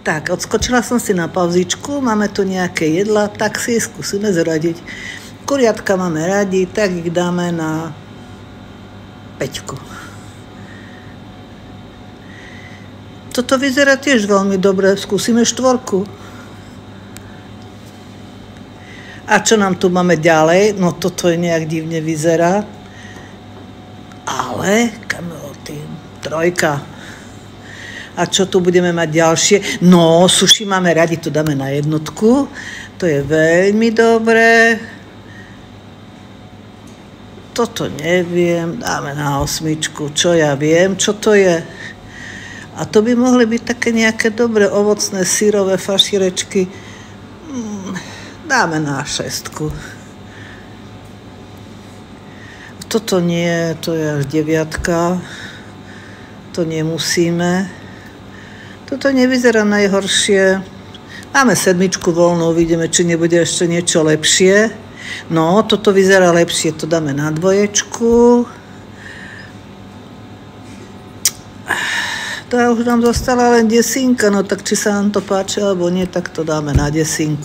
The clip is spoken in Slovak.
Tak, odskočila som si na pauzičku, máme tu nejaké jedla, tak si skúsime zradiť. Kuriatka máme radi, tak ich dáme na 5. Toto vyzerá tiež veľmi dobre, skúsime 4. A čo nám tu máme ďalej? No toto je nejak divne vyzerá. Ale kameloty, 3. A čo tu budeme mať ďalšie? No, suši máme radi, to dáme na 1. To je veľmi dobré. Toto neviem, dáme na 8. Čo ja viem, čo to je? A to by mohli byť také nejaké dobré ovocné, sírové fašírečky. Dáme na 6. Toto nie, to je až 9. To nemusíme. Toto nevyzerá najhoršie. Máme 7 voľnú, uvidíme, či nebude ešte niečo lepšie. No, toto vyzerá lepšie, to dáme na 2. To už nám zostala len 10, no tak či sa nám to páči, alebo nie, tak to dáme na 10.